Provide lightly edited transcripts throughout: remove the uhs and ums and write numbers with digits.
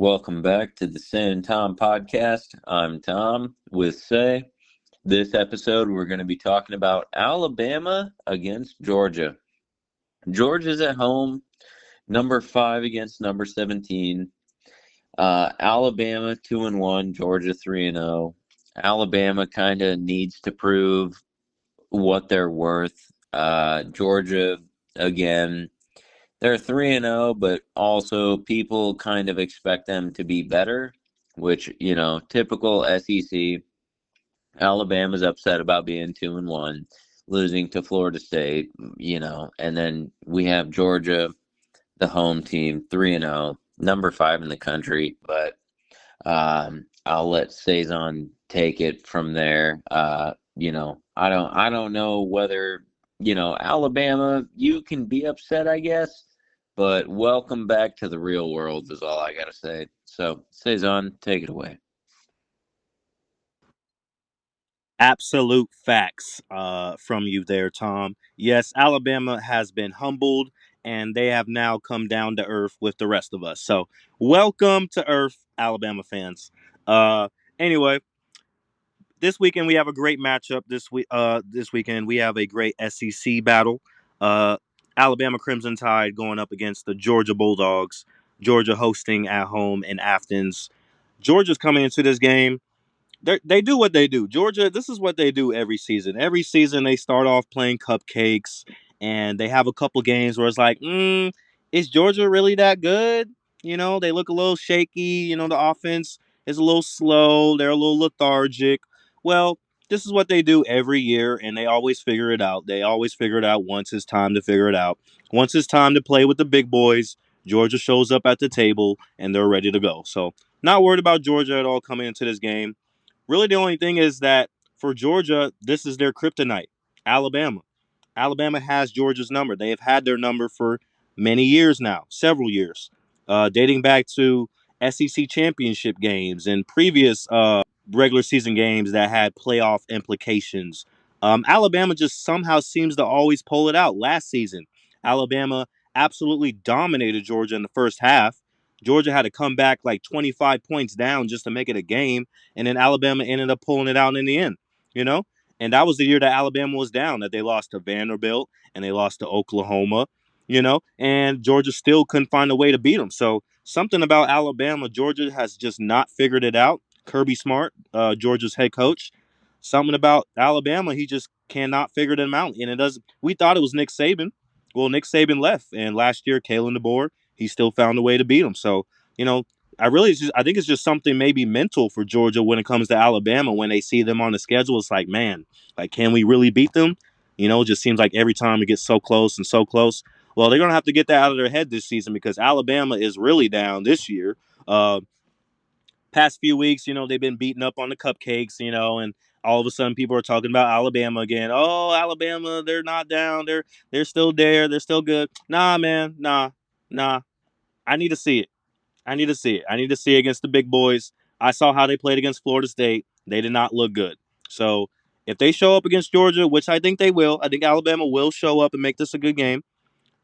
Welcome back to the Say and Tom podcast. I'm Tom with Say. This episode, we're going to be talking about Alabama against Georgia. Georgia's at home, number 5 against number 17. Alabama 2-1, Georgia 3-0. Alabama kind of needs to prove what they're worth. Georgia, again, they're 3-0, but also people kind of expect them to be better, which, typical SEC. Alabama's upset about being 2-1, losing to Florida State, and then we have Georgia, the home team, 3-0, number 5 in the country, but I'll let Saison take it from there. I don't know whether, Alabama, you can be upset, I guess, but welcome back to the real world is all I gotta say. So, Saison, take it away. Absolute facts from you there, Tom. Yes, Alabama has been humbled and they have now come down to earth with the rest of us. So, welcome to earth, Alabama fans. Uh, anyway, this weekend we have a great matchup. This weekend we have a great SEC battle. Uh, Alabama Crimson Tide going up against the Georgia Bulldogs. Georgia hosting at home in Athens. Georgia's coming into this game, they do what they do. Georgia, this is what they do every season. Every season, they start off playing cupcakes, and they have a couple games where it's like, is Georgia really that good? They look a little shaky. The offense is a little slow. They're a little lethargic. Well, this is what they do every year, and they always figure it out. They always figure it out once it's time to figure it out. Once it's time to play with the big boys, Georgia shows up at the table, and they're ready to go. So, not worried about Georgia at all coming into this game. Really, the only thing is that for Georgia, this is their kryptonite. Alabama. Alabama has Georgia's number. They have had their number for many years now, several years, dating back to SEC championship games and previous regular season games that had playoff implications. Alabama just somehow seems to always pull it out. Last season, Alabama absolutely dominated Georgia in the first half. Georgia had to come back like 25 points down just to make it a game, and then Alabama ended up pulling it out in the end. You know, and that was the year that Alabama was down, that they lost to Vanderbilt and they lost to Oklahoma, and Georgia still couldn't find a way to beat them. So something about Alabama, Georgia has just not figured it out. Kirby Smart, Georgia's head coach, something about Alabama, he just cannot figure them out. And it doesn't. We thought it was Nick Saban. Well, Nick Saban left, and last year, Kalen DeBoer, he still found a way to beat him. So you know, I think it's just something maybe mental for Georgia when it comes to Alabama. When they see them on the schedule, it's like, man, like, can we really beat them? It just seems like every time we get so close and so close. Well, they're gonna have to get that out of their head this season because Alabama is really down this year. Past few weeks, they've been beating up on the cupcakes, and all of a sudden people are talking about Alabama again. Oh, Alabama, they're not down. They're still there. They're still good. Nah, man, nah. I need to see it. I need to see it. I need to see it against the big boys. I saw how they played against Florida State. They did not look good. So if they show up against Georgia, which I think they will, I think Alabama will show up and make this a good game.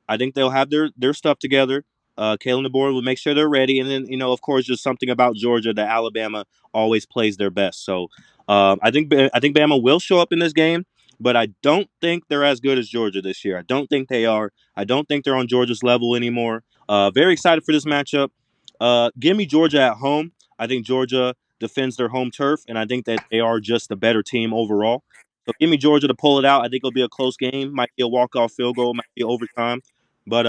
I think they'll have their stuff together. Kalen DeBoer will make sure they're ready, and then of course, just something about Georgia that Alabama always plays their best. So I think Bama will show up in this game, but I don't think they're as good as Georgia this year. I don't think they are. I don't think they're on Georgia's level anymore. Very excited for this matchup. Give me Georgia at home. I think Georgia defends their home turf, and I think that they are just a better team overall. So give me Georgia to pull it out. I think it'll be a close game. Might be a walk-off field goal. Might be overtime. But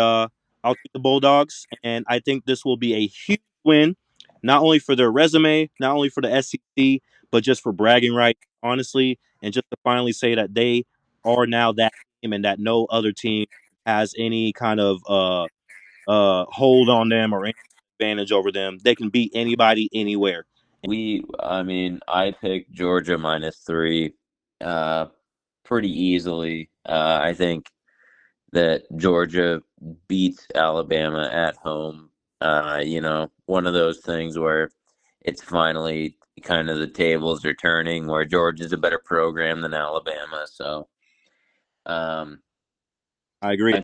I'll take the Bulldogs, and I think this will be a huge win, not only for their resume, not only for the SEC, but just for bragging rights, honestly, and just to finally say that they are now that team and that no other team has any kind of hold on them or any advantage over them. They can beat anybody anywhere. I picked Georgia -3 uh, pretty easily. I think that Georgia beats Alabama at home. One of those things where it's finally kind of the tables are turning, where Georgia's a better program than Alabama. So, um, I agree.